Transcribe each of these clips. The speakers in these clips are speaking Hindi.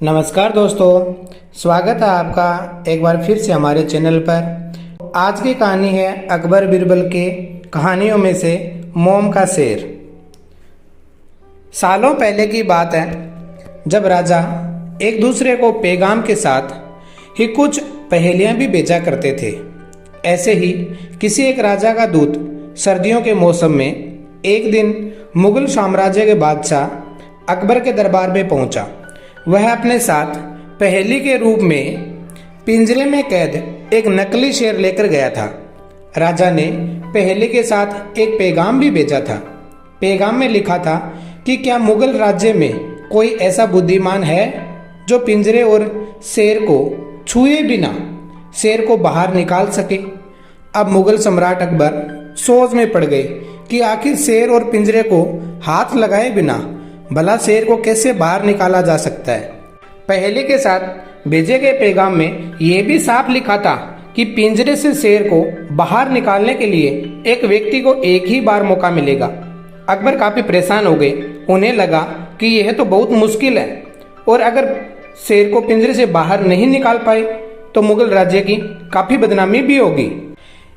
नमस्कार दोस्तों, स्वागत है आपका एक बार फिर से हमारे चैनल पर। आज की कहानी है अकबर बीरबल के कहानियों में से मोम का शेर। सालों पहले की बात है, जब राजा एक दूसरे को पैगाम के साथ ही कुछ पहेलियां भी भेजा करते थे। ऐसे ही किसी एक राजा का दूत सर्दियों के मौसम में एक दिन मुगल साम्राज्य के बादशाह अकबर के दरबार में पहुंचा। वह अपने साथ पहेली के रूप में पिंजरे में कैद एक नकली शेर लेकर गया था। राजा ने पहेली के साथ एक पैगाम भी भेजा था। पैगाम में लिखा था कि क्या मुगल राज्य में कोई ऐसा बुद्धिमान है जो पिंजरे और शेर को छुए बिना शेर को बाहर निकाल सके। अब मुगल सम्राट अकबर सोच में पड़ गए कि आखिर शेर और पिंजरे को हाथ लगाए बिना भला शेर को कैसे बाहर निकाला जा सकता है। पहेली के साथ भेजे गए पैगाम में यह भी साफ लिखा था कि पिंजरे से शेर को बाहर निकालने के लिए एक व्यक्ति को एक ही बार मौका मिलेगा। अकबर काफी परेशान हो गए। उन्हें लगा कि यह तो बहुत मुश्किल है और अगर शेर को पिंजरे से बाहर नहीं निकाल पाए तो मुगल राज्य की काफी बदनामी भी होगी।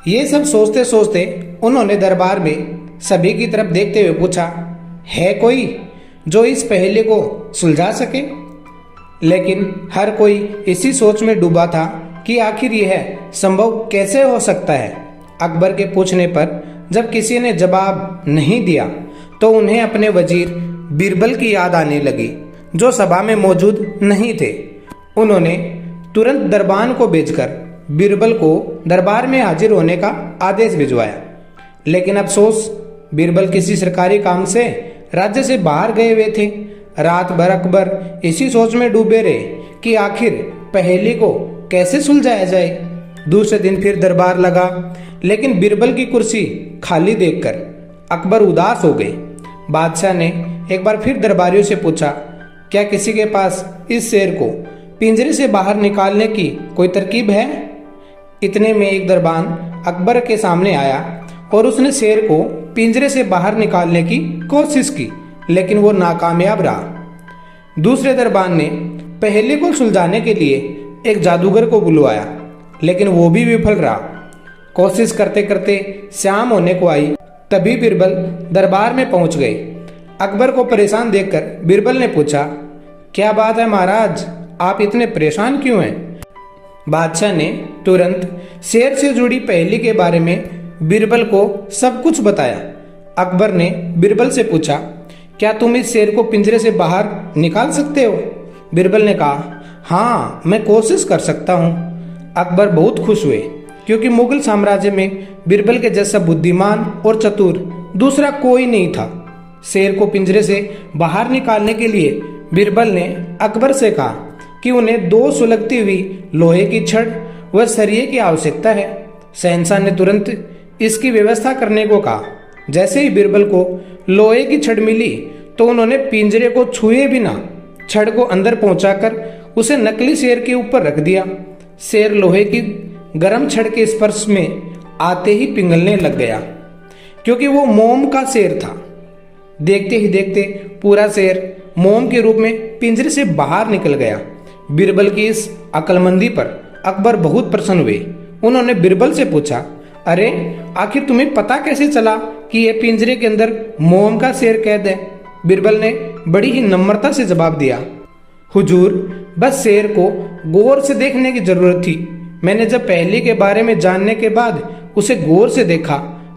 ये सब सोचते सोचते उन्होंने दरबार में सभी की तरफ देखते हुए पूछा, है कोई जो इस पहेली को सुलझा सके। लेकिन हर कोई इसी सोच में डूबा था कि आखिर यह संभव कैसे हो सकता है। अकबर के पूछने पर जब किसी ने जवाब नहीं दिया तो उन्हें अपने वजीर बीरबल की याद आने लगी, जो सभा में मौजूद नहीं थे। उन्होंने तुरंत दरबान को भेजकर बीरबल को दरबार में हाजिर होने का आदेश भिजवाया। लेकिन अफसोस, बीरबल किसी सरकारी काम से राज्य से बाहर गए हुए थे। रात भर अकबर इसी सोच में डूबे रहे कि आखिर पहेली को कैसे सुलझाया जाए। दूसरे दिन फिर दरबार लगा, लेकिन बीरबल की कुर्सी खाली देखकर अकबर उदास हो गए। बादशाह ने एक बार फिर दरबारियों से पूछा, क्या किसी के पास इस शेर को पिंजरे से बाहर निकालने की कोई तरकीब है। इतने में एक दरबान अकबर के सामने आया और उसने शेर को पिंजरे से बाहर निकालने की कोशिश की, लेकिन वो नाकामयाब रहा। दूसरे दरबान ने पहेली को सुलझाने के लिए एक जादूगर को बुलवाया, लेकिन वो भी विफल रहा। कोशिश करते करते शाम होने को आई, तभी बीरबल दरबार में पहुंच गए। अकबर को परेशान देखकर बीरबल ने पूछा, क्या बात है महाराज, आप इतने परेशान क्यों हैं। बादशाह ने तुरंत शेर से जुड़ी पहेली के बारे में बीरबल को सब कुछ बताया। अकबर ने बीरबल से पूछा, क्या तुम इस शेर को पिंजरे से बाहर निकाल सकते हो। बीरबल ने कहा, हाँ, मैं कोशिश कर सकता हूँ। अकबर बहुत खुश हुए, क्योंकि मुगल साम्राज्य में बीरबल के जैसा बुद्धिमान और चतुर दूसरा कोई नहीं था। शेर को पिंजरे से बाहर निकालने के लिए बीरबल ने अकबर से कहा कि उन्हें 2 सुलगती हुई लोहे की छड़ व सरिये की आवश्यकता है। शहंशाह ने तुरंत इसकी व्यवस्था करने को कहा। जैसे ही बीरबल को लोहे की छड़ मिली तो उन्होंने पिंजरे को छुए बिना छड़ को अंदर पहुंचाकर उसे नकली शेर के ऊपर रख दिया। शेर लोहे की गर्म छड़ के स्पर्श में आते ही पिघलने लग गया, क्योंकि वो मोम का शेर था। देखते ही देखते पूरा शेर मोम के रूप में पिंजरे से बाहर निकल गया। बीरबल की इस अक्लमंदी पर अकबर बहुत प्रसन्न हुए। उन्होंने बीरबल से पूछा, अरे आखिर तुम्हें पता कैसे चला कि यह पिंजरे के अंदर मोम का शेर कैद है। बीरबल ने बड़ी ही नम्रता से जवाब दिया, हुजूर, बस शेर को गौर से देखने की जरूरत थी। मैंने जब पहेली के बारे में जानने के बाद उसे गौर से देखा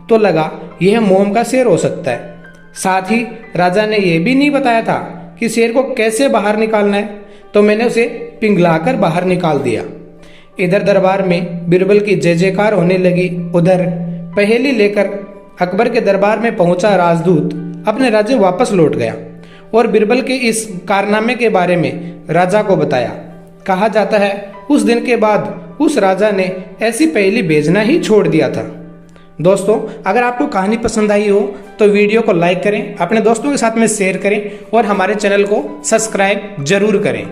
तो लगा यह मोम का शेर हो सकता है। साथ ही राजा ने यह भी नहीं बताया था कि शेर को कैसे बाहर निकालना है, तो मैंने उसे पिघलाकर बाहर निकाल दिया। इधर दरबार में बीरबल की जय जयकार होने लगी। उधर पहेली लेकर अकबर के दरबार में पहुंचा राजदूत अपने राज्य वापस लौट गया और बीरबल के इस कारनामे के बारे में राजा को बताया। कहा जाता है उस दिन के बाद उस राजा ने ऐसी पहेली भेजना ही छोड़ दिया था। दोस्तों, अगर आपको कहानी पसंद आई हो तो वीडियो को लाइक करें, अपने दोस्तों के साथ में शेयर करें और हमारे चैनल को सब्सक्राइब जरूर करें।